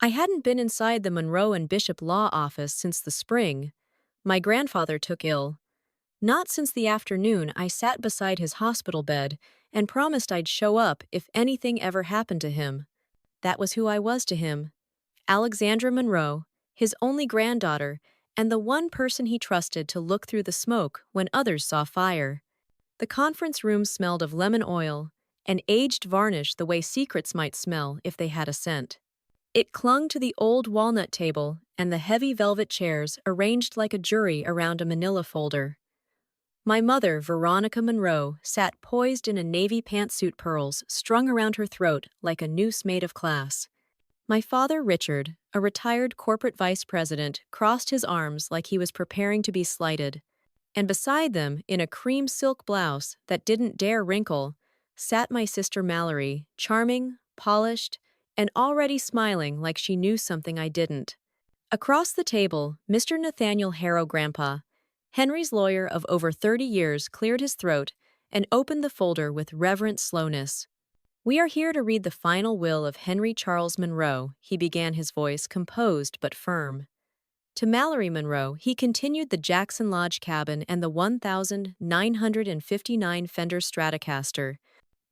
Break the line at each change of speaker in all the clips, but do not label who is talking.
I hadn't been inside the Monroe and Bishop Law Office since the spring. My grandfather took ill. Not since the afternoon I sat beside his hospital bed and promised I'd show up if anything ever happened to him. That was who I was to him. Alexandra Monroe, his only granddaughter, and the one person he trusted to look through the smoke when others saw fire. The conference room smelled of lemon oil and aged varnish the way secrets might smell if they had a scent. It clung to the old walnut table and the heavy velvet chairs arranged like a jury around a manila folder. My mother, Veronica Monroe, sat poised in a navy pantsuit, pearls strung around her throat like a noose made of glass. My father, Richard, a retired corporate vice president, crossed his arms like he was preparing to be slighted. And beside them, in a cream silk blouse that didn't dare wrinkle, sat my sister Mallory, charming, polished, and already smiling like she knew something I didn't. Across the table, Mr. Nathaniel Harrow, Grandpa, Henry's lawyer of over 30 years, cleared his throat and opened the folder with reverent slowness. "We are here to read the final will of Henry Charles Monroe," he began, his voice composed but firm. To Mallory Monroe, he continued the Jackson Lodge cabin and the 1,959 Fender Stratocaster.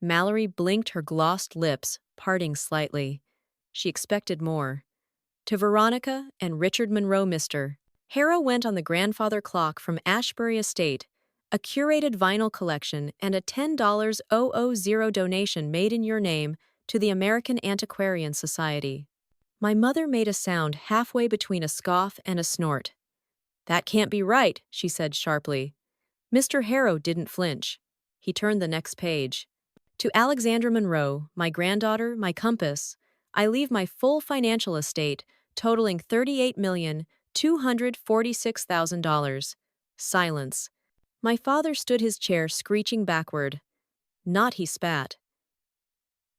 Mallory blinked her glossed lips, parting slightly. She expected more. To Veronica and Richard Monroe, Mr. Harrow went on the grandfather clock from Ashbury Estate, a curated vinyl collection, and a $10,000 donation made in your name to the American Antiquarian Society. My mother made a sound halfway between a scoff and a snort. "That can't be right," she said sharply. Mr. Harrow didn't flinch. He turned the next page. "To Alexandra Monroe, my granddaughter, my compass, I leave my full financial estate, totaling $38,246,000. Silence. My father stood his chair, screeching backward. "Not," he spat.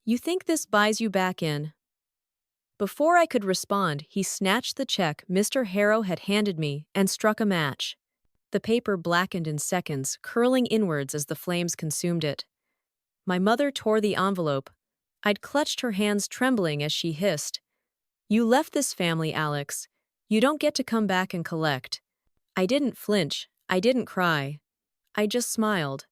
"You think this buys you back in?" Before I could respond, he snatched the check Mr. Harrow had handed me and struck a match. The paper blackened in seconds, curling inwards as the flames consumed it. My mother tore the envelope. I'd clutched her hands, trembling as she hissed, "You left this family, Alex. You don't get to come back and collect." I didn't flinch. I didn't cry. I just smiled.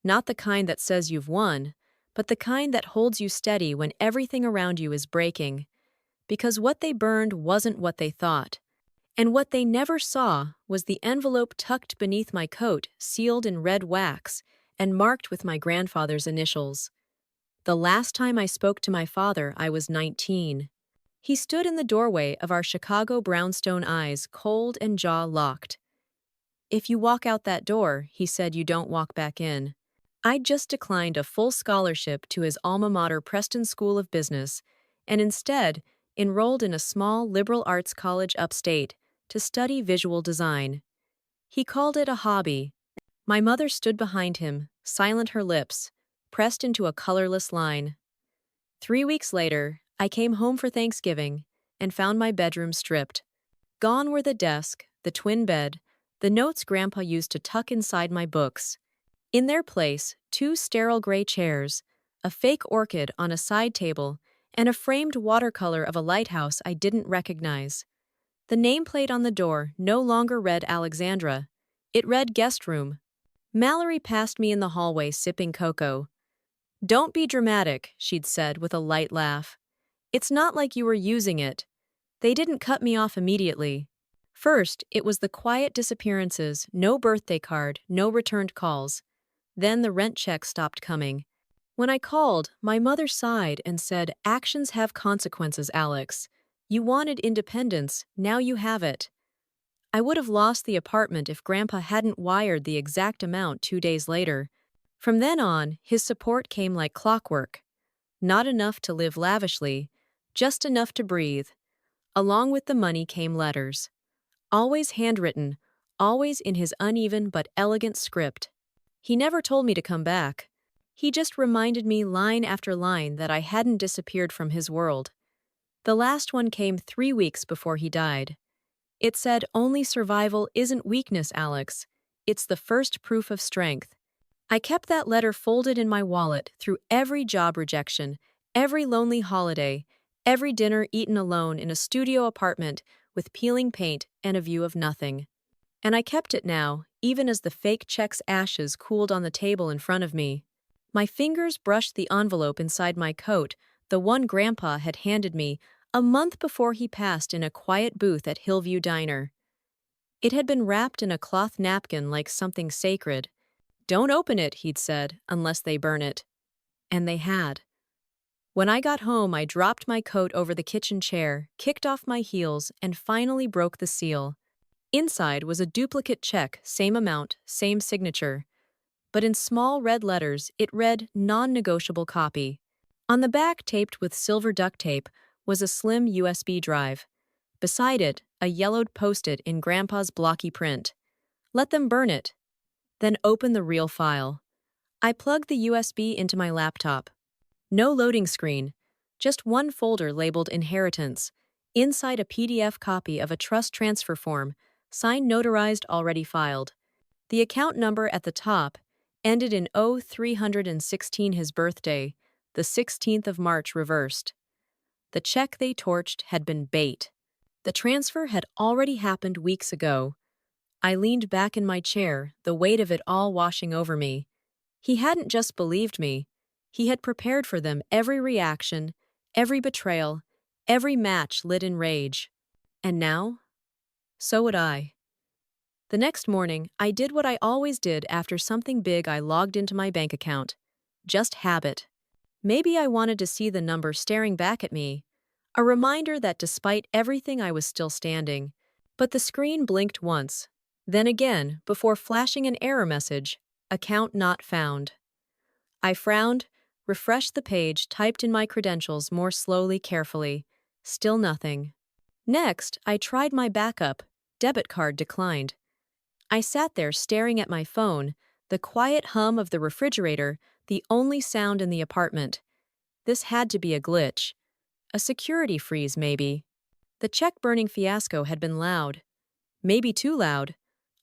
Not the kind that says you've won, but the kind that holds you steady when everything around you is breaking. Because what they burned wasn't what they thought. And what they never saw was the envelope tucked beneath my coat, sealed in red wax, and marked with my grandfather's initials. The last time I spoke to my father, I was 19. He stood in the doorway of our Chicago brownstone, eyes cold and jaw locked. "If you walk out that door," he said, "you don't walk back in." I'd just declined a full scholarship to his alma mater, Preston School of Business, and instead enrolled in a small liberal arts college upstate to study visual design. He called it a hobby. My mother stood behind him, silent, her lips pressed into a colorless line. 3 weeks later, I came home for Thanksgiving and found my bedroom stripped. Gone were the desk, the twin bed, the notes Grandpa used to tuck inside my books. In their place, 2 sterile gray chairs, a fake orchid on a side table, and a framed watercolor of a lighthouse I didn't recognize. The nameplate on the door no longer read Alexandra. It read guest room. Mallory passed me in the hallway, sipping cocoa. "Don't be dramatic," she'd said with a light laugh. "It's not like you were using it." They didn't cut me off immediately. First, it was the quiet disappearances, no birthday card, no returned calls. Then the rent check stopped coming. When I called, my mother sighed and said, "Actions have consequences, Alex. You wanted independence, now you have it." I would have lost the apartment if Grandpa hadn't wired the exact amount 2 days later. From then on, his support came like clockwork. Not enough to live lavishly, just enough to breathe. Along with the money came letters. Always handwritten, always in his uneven but elegant script. He never told me to come back. He just reminded me line after line that I hadn't disappeared from his world. The last one came 3 weeks before he died. It said, "Only survival isn't weakness, Alex. It's the first proof of strength." I kept that letter folded in my wallet through every job rejection, every lonely holiday, Every dinner eaten alone in a studio apartment with peeling paint and a view of nothing. And I kept it now, even as the fake check's ashes cooled on the table in front of me. My fingers brushed the envelope inside my coat, the one Grandpa had handed me a month before he passed in a quiet booth at Hillview Diner. It had been wrapped in a cloth napkin like something sacred. "Don't open it," he'd said, "unless they burn it." And they had. When I got home, I dropped my coat over the kitchen chair, kicked off my heels, and finally broke the seal. Inside was a duplicate check, same amount, same signature. But in small red letters, it read non-negotiable copy. On the back, taped with silver duct tape, was a slim USB drive. Beside it, a yellowed post-it in Grandpa's blocky print. "Let them burn it. Then open the real file." I plugged the USB into my laptop. No loading screen, just one folder labeled Inheritance. Inside, a PDF copy of a trust transfer form, signed notarized already filed. The account number at the top ended in 0316, his birthday, the 16th of March reversed. The check they torched had been bait. The transfer had already happened weeks ago. I leaned back in my chair, the weight of it all washing over me. He hadn't just believed me. He had prepared for them every reaction, every betrayal, every match lit in rage. And now? So would I. The next morning, I did what I always did after something big. I logged into my bank account. Just habit. Maybe I wanted to see the number staring back at me. A reminder that despite everything, I was still standing. But the screen blinked once, then again, before flashing an error message: account not found. I frowned, refreshed the page, typed in my credentials more slowly, carefully. Still nothing. Next, I tried my backup. Debit card declined. I sat there staring at my phone, the quiet hum of the refrigerator, the only sound in the apartment. This had to be a glitch. A security freeze, maybe. The check-burning fiasco had been loud. Maybe too loud.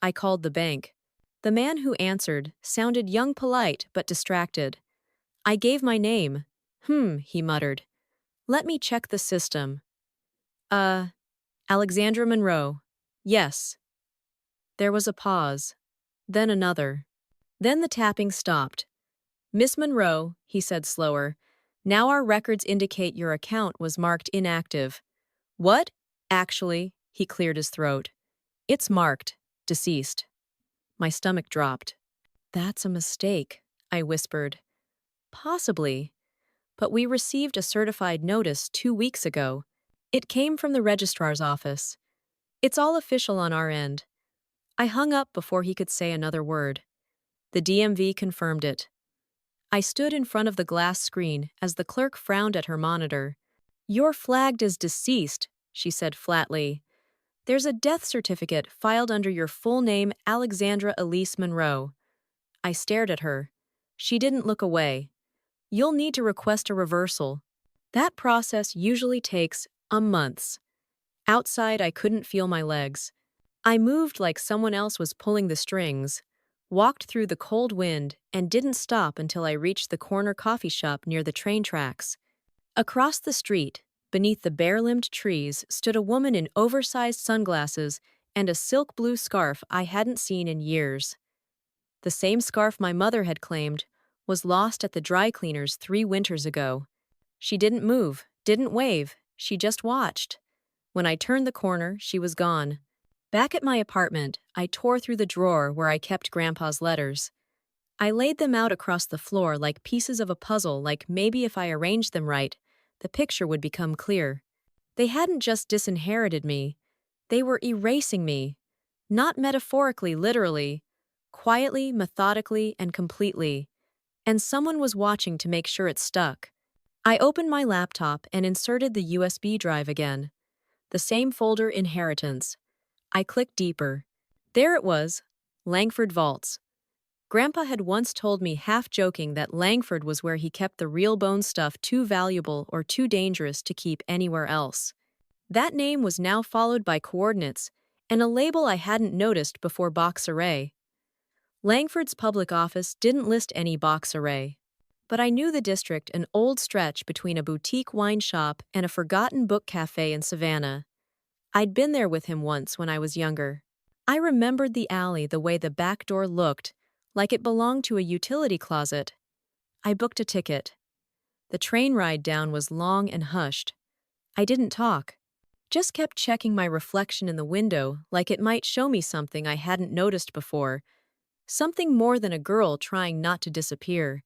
I called the bank. The man who answered sounded young, polite, but distracted. I gave my name. He muttered. "Let me check the system." Alexandra Monroe." "Yes." There was a pause. Then another. Then the tapping stopped. "Miss Monroe," he said slower, "now our records indicate your account was marked inactive." "What?" "Actually," he cleared his throat, "it's marked deceased." My stomach dropped. "That's a mistake," I whispered. "Possibly. But we received a certified notice 2 weeks ago. It came from the registrar's office. It's all official on our end." I hung up before he could say another word. The DMV confirmed it. I stood in front of the glass screen as the clerk frowned at her monitor. "You're flagged as deceased," she said flatly. "There's a death certificate filed under your full name, Alexandra Elise Monroe." I stared at her. She didn't look away. "You'll need to request a reversal. That process usually takes months." Outside, I couldn't feel my legs. I moved like someone else was pulling the strings, walked through the cold wind, and didn't stop until I reached the corner coffee shop near the train tracks. Across the street, beneath the bare-limbed trees, stood a woman in oversized sunglasses and a silk blue scarf I hadn't seen in years. The same scarf my mother had claimed was lost at the dry cleaners 3 winters ago. She didn't move, didn't wave, she just watched. When I turned the corner, she was gone. Back at my apartment, I tore through the drawer where I kept Grandpa's letters. I laid them out across the floor like pieces of a puzzle, like maybe if I arranged them right, the picture would become clear. They hadn't just disinherited me, they were erasing me. Not metaphorically, literally. Quietly, methodically, and completely. And someone was watching to make sure it stuck. I opened my laptop and inserted the USB drive again. The same folder, Inheritance. I clicked deeper. There it was, Langford Vaults. Grandpa had once told me, half joking, that Langford was where he kept the real bone stuff too valuable or too dangerous to keep anywhere else. That name was now followed by coordinates and a label I hadn't noticed before: box array. Langford's public office didn't list any box array. But I knew the district, an old stretch between a boutique wine shop and a forgotten book cafe in Savannah. I'd been there with him once when I was younger. I remembered the alley the way the back door looked, like it belonged to a utility closet. I booked a ticket. The train ride down was long and hushed. I didn't talk, just kept checking my reflection in the window like it might show me something I hadn't noticed before, something more than a girl trying not to disappear.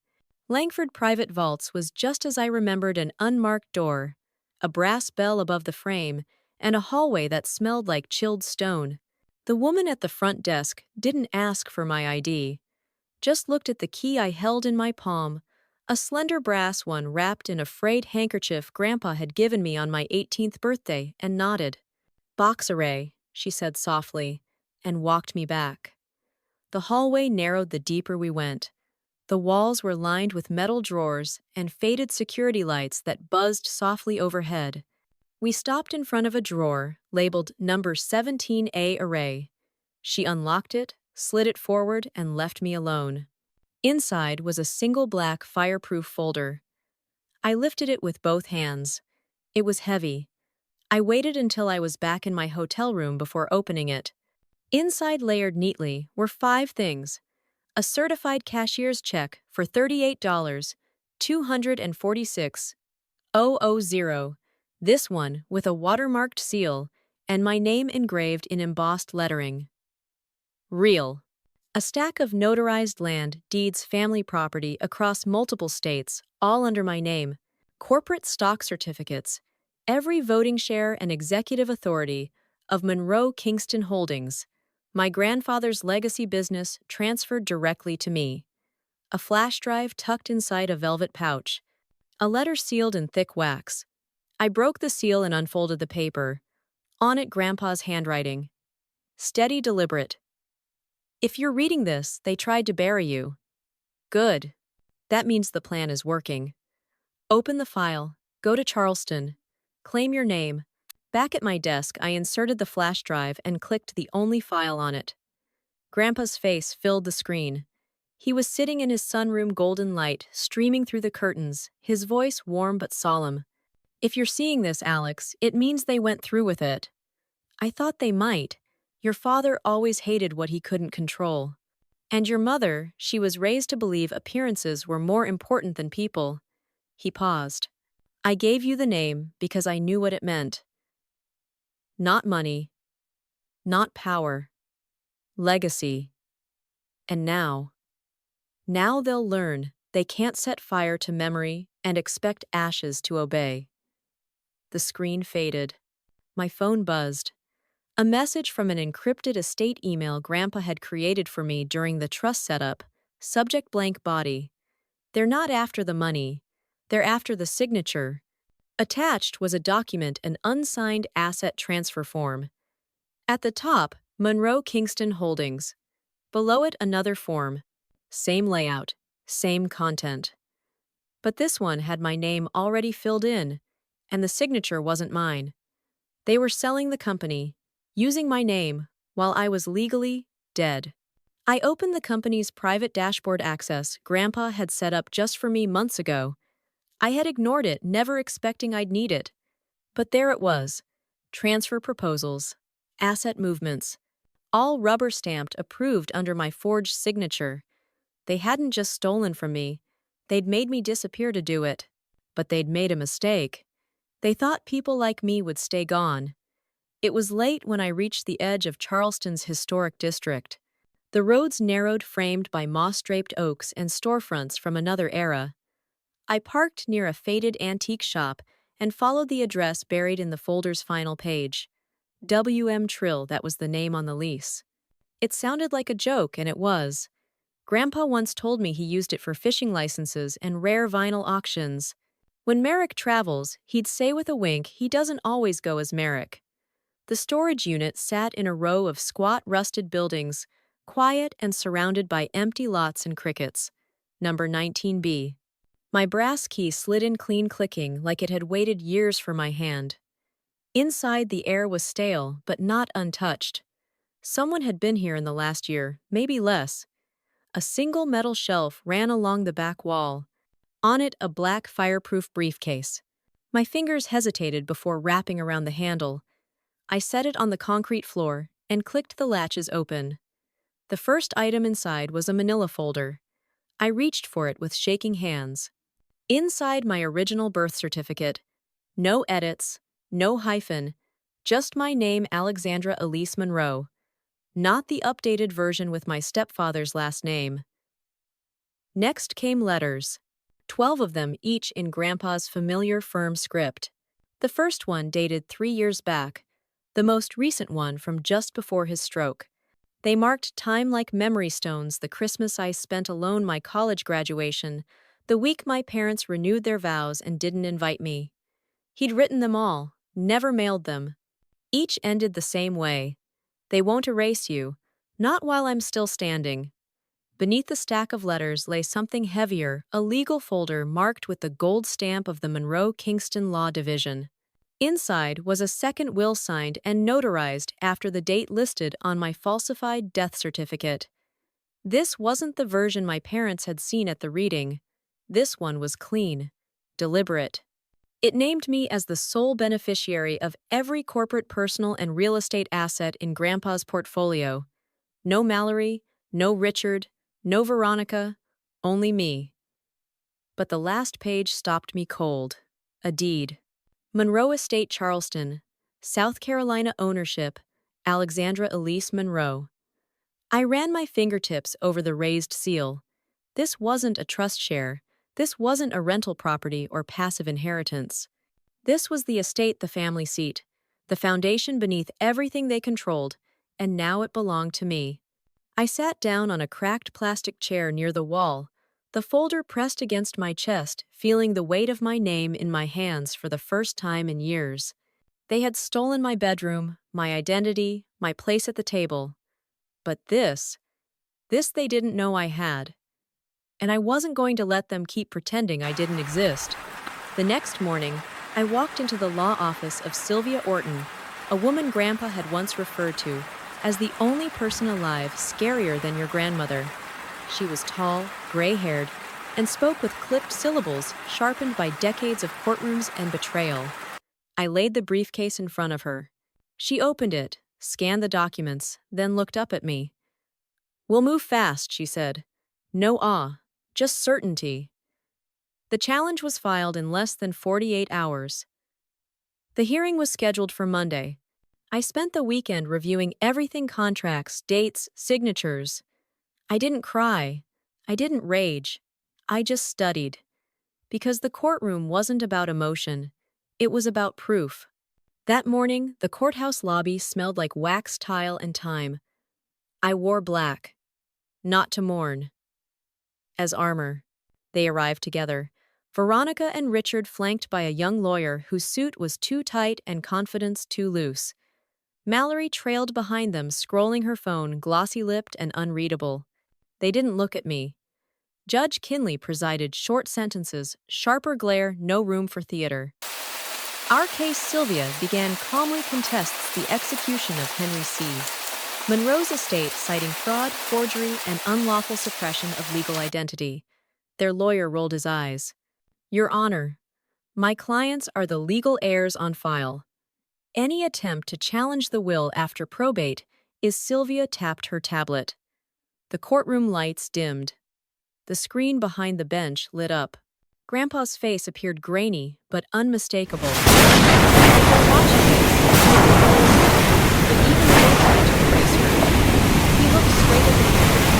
Langford Private Vaults was just as I remembered: an unmarked door, a brass bell above the frame, and a hallway that smelled like chilled stone. The woman at the front desk didn't ask for my ID, just looked at the key I held in my palm, a slender brass one wrapped in a frayed handkerchief Grandpa had given me on my 18th birthday, and nodded. "Box array," she said softly, and walked me back. The hallway narrowed the deeper we went. The walls were lined with metal drawers and faded security lights that buzzed softly overhead. We stopped in front of a drawer labeled number 17A array. She unlocked it, slid it forward, and left me alone. Inside was a single black fireproof folder. I lifted it with both hands. It was heavy. I waited until I was back in my hotel room before opening it. Inside, layered neatly, were 5 things: a certified cashier's check for $38,246,000, this one with a watermarked seal, and my name engraved in embossed lettering. Real. A stack of notarized land deeds, family property across multiple states, all under my name, corporate stock certificates, every voting share and executive authority of Monroe Kingston Holdings, my grandfather's legacy business transferred directly to me. A flash drive tucked inside a velvet pouch. A letter sealed in thick wax. I broke the seal and unfolded the paper. On it, Grandpa's handwriting. Steady, deliberate. "If you're reading this, they tried to bury you." Good. That means the plan is working. Open the file. Go to Charleston. Claim your name. Back at my desk, I inserted the flash drive and clicked the only file on it. Grandpa's face filled the screen. He was sitting in his sunroom, golden light streaming through the curtains, his voice warm but solemn. "If you're seeing this, Alex, it means they went through with it." "I thought they might. Your father always hated what he couldn't control. And your mother, she was raised to believe appearances were more important than people." He paused. "I gave you the name because I knew what it meant. Not money, not power, legacy. And now they'll learn they can't set fire to memory and expect ashes to obey." The screen faded. My phone buzzed. A message from an encrypted estate email Grandpa had created for me during the trust setup. Subject: blank body. "They're not after the money. They're after the signature." Attached was a document, an unsigned asset transfer form. At the top, Monroe Kingston Holdings. Below it, another form. Same layout, same content. But this one had my name already filled in, and the signature wasn't mine. They were selling the company, using my name, while I was legally dead. I opened the company's private dashboard access Grandpa had set up just for me months ago. I had ignored it, never expecting I'd need it. But there it was. Transfer proposals, asset movements, all rubber-stamped, approved under my forged signature. They hadn't just stolen from me. They'd made me disappear to do it. But they'd made a mistake. They thought people like me would stay gone. It was late when I reached the edge of Charleston's historic district. The roads narrowed, framed by moss-draped oaks and storefronts from another era. I parked near a faded antique shop and followed the address buried in the folder's final page. W.M. Trill, that was the name on the lease. It sounded like a joke, and it was. Grandpa once told me he used it for fishing licenses and rare vinyl auctions. When Merrick travels, he'd say with a wink he doesn't always go as Merrick. The storage unit sat in a row of squat, rusted buildings, quiet and surrounded by empty lots and crickets. Number 19B. My brass key slid in clean, clicking like it had waited years for my hand. Inside, the air was stale, but not untouched. Someone had been here in the last year, maybe less. A single metal shelf ran along the back wall. On it, a black fireproof briefcase. My fingers hesitated before wrapping around the handle. I set it on the concrete floor and clicked the latches open. The first item inside was a manila folder. I reached for it with shaking hands. Inside, my original birth certificate. No edits, no hyphen, just my name, Alexandra Elise Monroe. Not the updated version with my stepfather's last name. Next came letters. 12 of them, each in Grandpa's familiar firm script. The first one dated 3 years back, the most recent one from just before his stroke. They marked time like memory stones: the Christmas I spent alone, my college graduation, the week my parents renewed their vows and didn't invite me. He'd written them all, never mailed them. Each ended the same way. They won't erase you, not while I'm still standing. Beneath the stack of letters lay something heavier, a legal folder marked with the gold stamp of the Monroe-Kingston Law Division. Inside was a second will signed and notarized after the date listed on my falsified death certificate. This wasn't the version my parents had seen at the reading. This one was clean, deliberate. It named me as the sole beneficiary of every corporate, personal, and real estate asset in Grandpa's portfolio. No Mallory, no Richard, no Veronica, only me. But the last page stopped me cold. A deed. Monroe Estate, Charleston, South Carolina. Ownership, Alexandra Elise Monroe. I ran my fingertips over the raised seal. This wasn't a trust share. This wasn't a rental property or passive inheritance. This was the estate, the family seat, the foundation beneath everything they controlled, and now it belonged to me. I sat down on a cracked plastic chair near the wall, the folder pressed against my chest, feeling the weight of my name in my hands for the first time in years. They had stolen my bedroom, my identity, my place at the table. But this they didn't know I had. And I wasn't going to let them keep pretending I didn't exist. The next morning, I walked into the law office of Sylvia Orton, a woman Grandpa had once referred to as the only person alive scarier than your grandmother. She was tall, gray-haired, and spoke with clipped syllables sharpened by decades of courtrooms and betrayal. I laid the briefcase in front of her. She opened it, scanned the documents, then looked up at me. "We'll move fast," she said. "No awe, just certainty." The challenge was filed in less than 48 hours. The hearing was scheduled for Monday. I spent the weekend reviewing everything: contracts, dates, signatures. I didn't cry. I didn't rage. I just studied. Because the courtroom wasn't about emotion. It was about proof. That morning, the courthouse lobby smelled like wax, tile, and time. I wore black. Not to mourn. As armor. They arrived together. Veronica and Richard, flanked by a young lawyer whose suit was too tight and confidence too loose. Mallory trailed behind them, scrolling her phone, glossy-lipped and unreadable. They didn't look at me. Judge Kinley presided: short sentences, sharper glare, no room for theater. Our case, Sylvia began, calmly contests the execution of Henry C. Monroe's estate, citing fraud, forgery, and unlawful suppression of legal identity. Their lawyer rolled his eyes. "Your Honor, my clients are the legal heirs on file. Any attempt to challenge the will after probate is..." Sylvia tapped her tablet. The courtroom lights dimmed. The screen behind the bench lit up. Grandpa's face appeared grainy but unmistakable. They were watching this, but even they tried to erase her. He looked straight at the camera.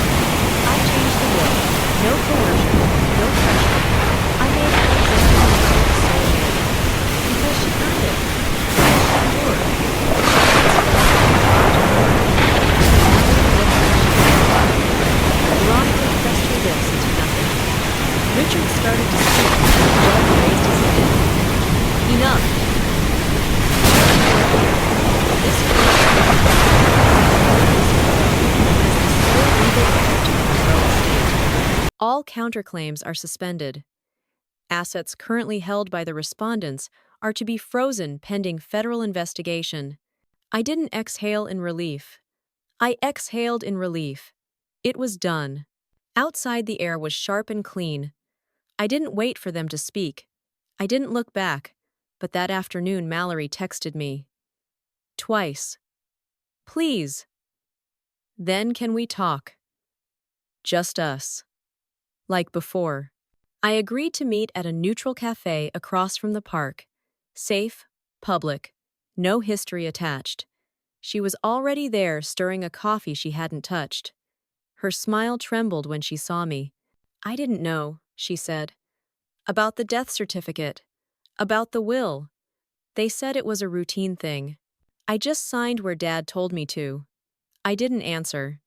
"I changed the will. No coercion, no pressure. I made Alexandra Monroe the sole heir. Because she earned it. Because she endured." Veronica pressed her lips into nothing. Richard started to speak. The judge raised his hand. "Enough." This case as the sole legal heir to the Monroe estate. All counterclaims are suspended. Assets currently held by the respondents are to be frozen pending federal investigation. I didn't exhale in relief. I exhaled in relief. It was done. Outside, the air was sharp and clean. I didn't wait for them to speak. I didn't look back, but that afternoon Mallory texted me. Twice. Please. Then can we talk? Just us. Like before. I agreed to meet at a neutral cafe across from the park. Safe, public, no history attached. She was already there stirring a coffee she hadn't touched. Her smile trembled when she saw me. I didn't know, she said. About the death certificate. About the will. They said it was a routine thing. I just signed where Dad told me to. I didn't answer.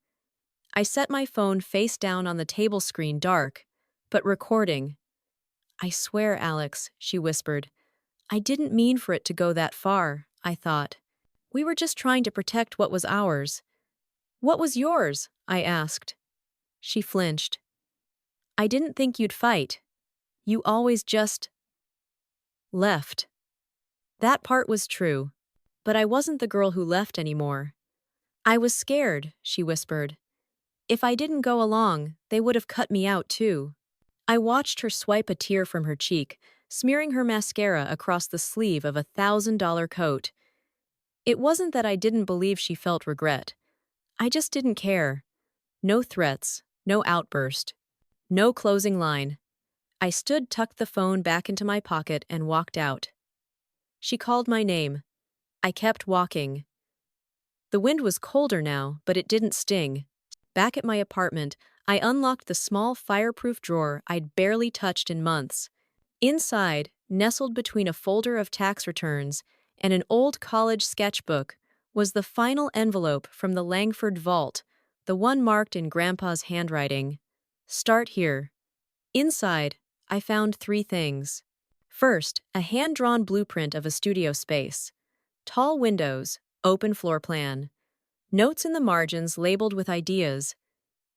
I set my phone face down on the table screen dark, but recording. I swear, Alex, she whispered. I didn't mean for it to go that far, I thought. We were just trying to protect what was ours. What was yours? I asked. She flinched. I didn't think you'd fight. You always just left. That part was true, but I wasn't the girl who left anymore. I was scared, she whispered. If I didn't go along, they would have cut me out too. I watched her swipe a tear from her cheek, smearing her mascara across the sleeve of $1,000 coat. It wasn't that I didn't believe she felt regret. I just didn't care. No threats, no outburst, no closing line. I tucked the phone back into my pocket and walked out. She called my name. I kept walking. The wind was colder now, but it didn't sting. Back at my apartment, I unlocked the small fireproof drawer I'd barely touched in months. Inside, nestled between a folder of tax returns and an old college sketchbook, was the final envelope from the Langford vault, the one marked in Grandpa's handwriting. Start here. Inside, I found 3 things. First, a hand-drawn blueprint of a studio space. Tall windows, open floor plan. Notes in the margins labeled with ideas.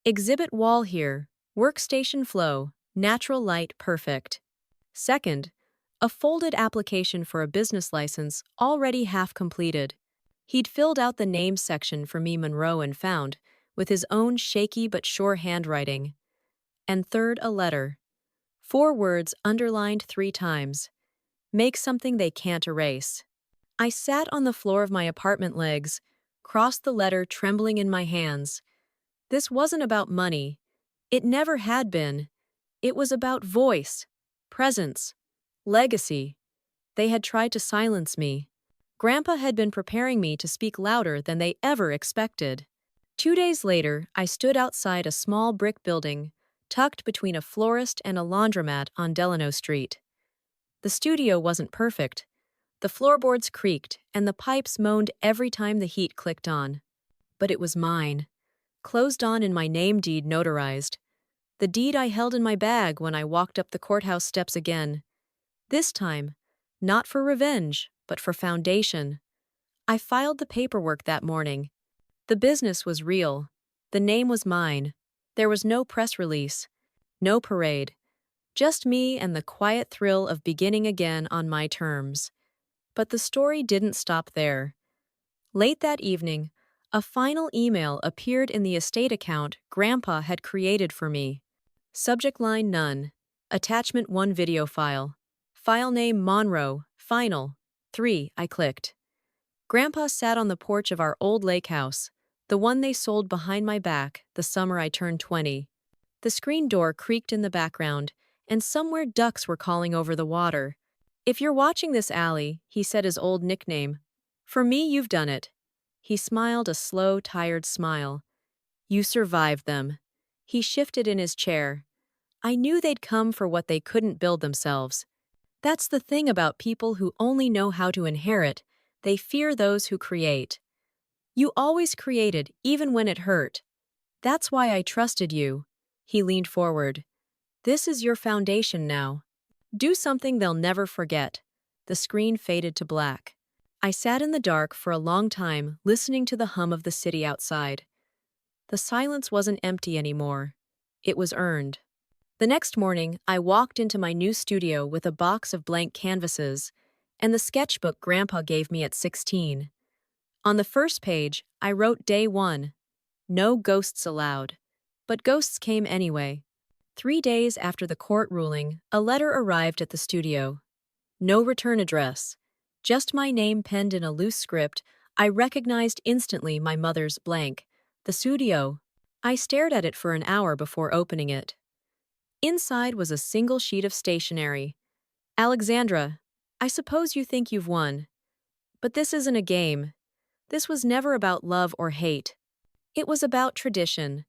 Exhibit wall here, workstation flow, natural light perfect. Second, a folded application for a business license already half completed. He'd filled out the names section for me, Monroe, and found, with his own shaky but sure handwriting. And third, a letter. 4 words underlined 3 times. Make something they can't erase. I sat on the floor of my apartment legs, crossed the letter trembling in my hands. This wasn't about money. It never had been. It was about voice, presence, legacy. They had tried to silence me. Grandpa had been preparing me to speak louder than they ever expected. 2 days later, I stood outside a small brick building, tucked between a florist and a laundromat on Delano Street. The studio wasn't perfect. The floorboards creaked, and the pipes moaned every time the heat clicked on. But it was mine. Closed on in my name deed notarized. The deed I held in my bag when I walked up the courthouse steps again. This time, not for revenge, but for foundation. I filed the paperwork that morning. The business was real. The name was mine. There was no press release, no parade. Just me and the quiet thrill of beginning again on my terms. But the story didn't stop there. Late that evening, a final email appeared in the estate account Grandpa had created for me. Subject line none. Attachment 1 video file. File name Monroe. Final. 3. I clicked. Grandpa sat on the porch of our old lake house, the one they sold behind my back the summer I turned 20. The screen door creaked in the background, and somewhere ducks were calling over the water. If you're watching this, Allie, he said, his old nickname. For me, you've done it. He smiled a slow, tired smile. You survived them. He shifted in his chair. I knew they'd come for what they couldn't build themselves. That's the thing about people who only know how to inherit. They fear those who create. You always created, even when it hurt. That's why I trusted you. He leaned forward. This is your foundation now. Do something they'll never forget. The screen faded to black. I sat in the dark for a long time, listening to the hum of the city outside. The silence wasn't empty anymore. It was earned. The next morning, I walked into my new studio with a box of blank canvases and the sketchbook Grandpa gave me at 16. On the first page, I wrote Day 1. No ghosts allowed. But ghosts came anyway. 3 days after the court ruling, a letter arrived at the studio. No return address. Just my name penned in a loose script. I recognized instantly my mother's blank. The studio. I stared at it for an hour before opening it. Inside was a single sheet of stationery. Alexandra, I suppose you think you've won. But this isn't a game. This was never about love or hate. It was about tradition.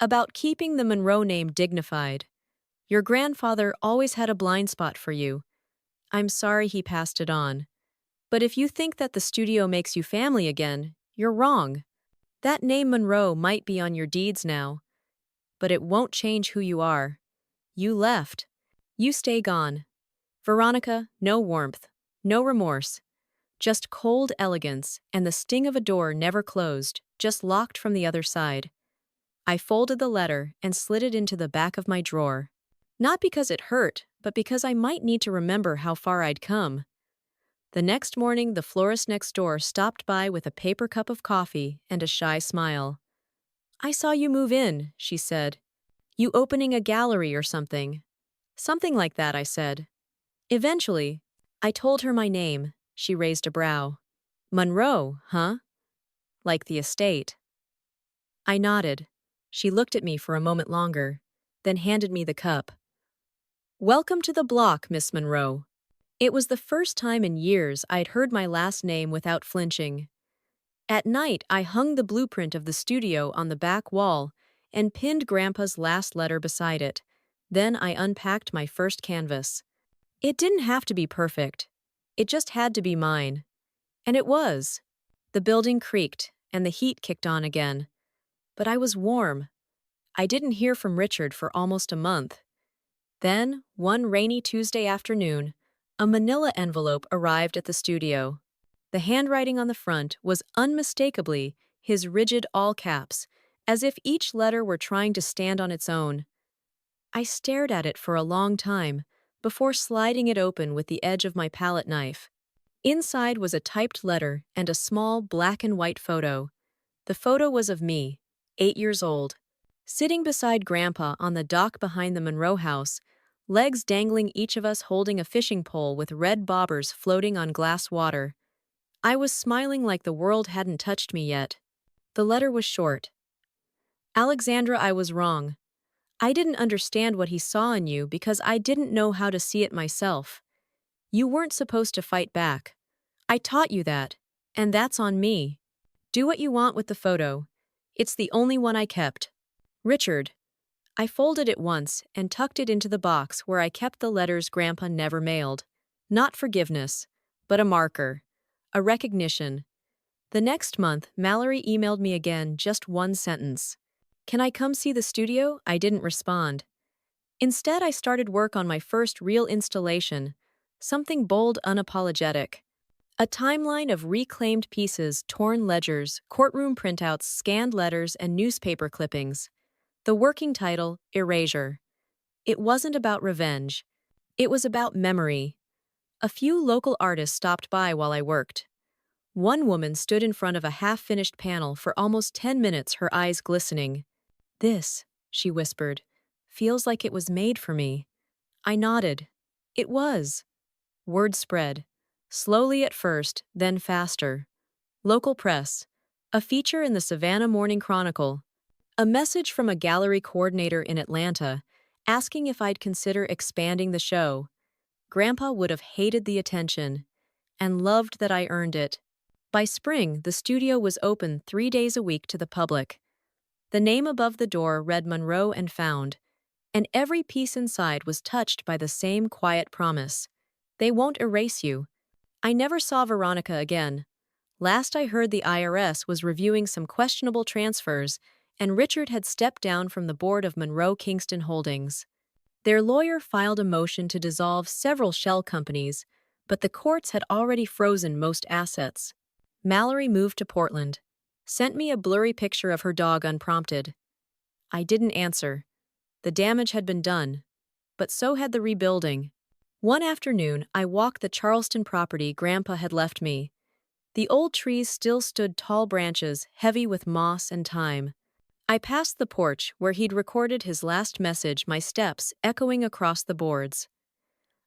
About keeping the Monroe name dignified. Your grandfather always had a blind spot for you. I'm sorry he passed it on. But if you think that the studio makes you family again, you're wrong. That name Monroe might be on your deeds now, but it won't change who you are. You left. You stay gone. Veronica, no warmth, no remorse. Just cold elegance and the sting of a door never closed, just locked from the other side. I folded the letter and slid it into the back of my drawer. Not because it hurt, but because I might need to remember how far I'd come. The next morning, the florist next door stopped by with a paper cup of coffee and a shy smile. I saw you move in, she said. You opening a gallery or something. Something like that, I said. Eventually, I told her my name. She raised a brow. Monroe, huh? Like the estate. I nodded. She looked at me for a moment longer, then handed me the cup. Welcome to the block, Miss Monroe. It was the first time in years I'd heard my last name without flinching. At night, I hung the blueprint of the studio on the back wall and pinned Grandpa's last letter beside it. Then I unpacked my first canvas. It didn't have to be perfect. It just had to be mine. And it was. The building creaked, and the heat kicked on again. But I was warm. I didn't hear from Richard for almost a month. Then, one rainy Tuesday afternoon, a manila envelope arrived at the studio. The handwriting on the front was unmistakably his rigid all caps, as if each letter were trying to stand on its own. I stared at it for a long time, before sliding it open with the edge of my palette knife. Inside was a typed letter and a small black and white photo. The photo was of me, 8 years old, sitting beside Grandpa on the dock behind the Monroe house, legs dangling, each of us holding a fishing pole with red bobbers floating on glass water. I was smiling like the world hadn't touched me yet. The letter was short. Alexandra, I was wrong. I didn't understand what he saw in you because I didn't know how to see it myself. You weren't supposed to fight back. I taught you that, and that's on me. Do what you want with the photo. It's the only one I kept. Richard. I folded it once and tucked it into the box where I kept the letters Grandpa never mailed. Not forgiveness, but a marker. A recognition. The next month, Mallory emailed me again, just one sentence. Can I come see the studio? I didn't respond. Instead, I started work on my first real installation, something bold, unapologetic. A timeline of reclaimed pieces, torn ledgers, courtroom printouts, scanned letters, and newspaper clippings. The working title, Erasure. It wasn't about revenge. It was about memory. A few local artists stopped by while I worked. One woman stood in front of a half-finished panel for almost 10 minutes, her eyes glistening. This, she whispered, feels like it was made for me. I nodded. It was. Word spread. Slowly at first, then faster. Local press. A feature in the Savannah Morning Chronicle. A message from a gallery coordinator in Atlanta asking if I'd consider expanding the show. Grandpa would have hated the attention and loved that I earned it. By spring, the studio was open 3 days a week to the public. The name above the door read Monroe and Found, and every piece inside was touched by the same quiet promise. They won't erase you. I never saw Veronica again. Last I heard, the IRS was reviewing some questionable transfers, and Richard had stepped down from the board of Monroe Kingston Holdings. Their lawyer filed a motion to dissolve several shell companies, but the courts had already frozen most assets. Mallory moved to Portland, sent me a blurry picture of her dog unprompted. I didn't answer. The damage had been done, but so had the rebuilding. One afternoon, I walked the Charleston property Grandpa had left me. The old trees still stood, tall branches, heavy with moss and time. I passed the porch where he'd recorded his last message, my steps echoing across the boards.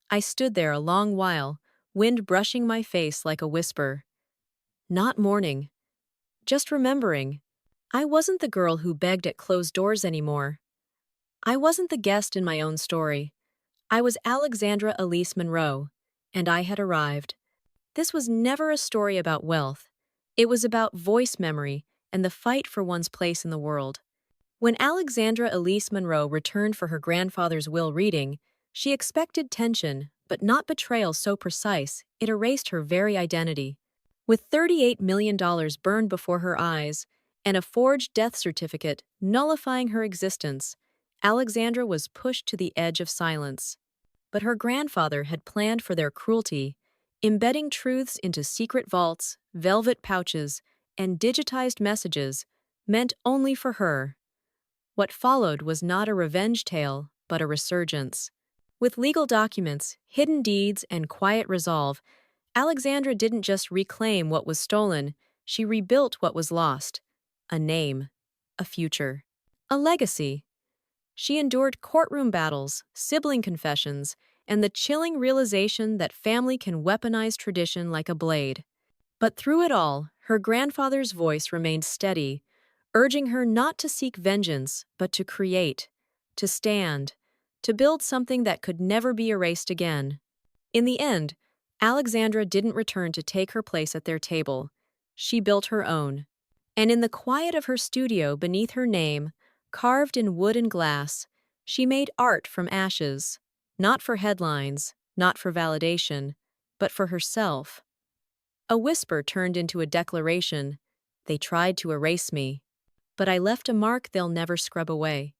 I stood there a long while, wind brushing my face like a whisper. Not mourning, just remembering. I wasn't the girl who begged at closed doors anymore. I wasn't the guest in my own story. I was Alexandra Elise Monroe, and I had arrived. This was never a story about wealth. It was about voice memory and the fight for one's place in the world. When Alexandra Elise Monroe returned for her grandfather's will reading, she expected tension, but not betrayal so precise it erased her very identity. With $38 million burned before her eyes and a forged death certificate nullifying her existence, Alexandra was pushed to the edge of silence. But her grandfather had planned for their cruelty, embedding truths into secret vaults, velvet pouches, and digitized messages meant only for her. What followed was not a revenge tale, but a resurgence. With legal documents, hidden deeds, and quiet resolve, Alexandra didn't just reclaim what was stolen, she rebuilt what was lost. A name, a future, a legacy. She endured courtroom battles, sibling confessions, and the chilling realization that family can weaponize tradition like a blade. But through it all, her grandfather's voice remained steady, urging her not to seek vengeance, but to create, to stand, to build something that could never be erased again. In the end, Alexandra didn't return to take her place at their table. She built her own. And in the quiet of her studio beneath her name, carved in wood and glass, she made art from ashes, not for headlines, not for validation, but for herself. A whisper turned into a declaration. They tried to erase me, but I left a mark they'll never scrub away.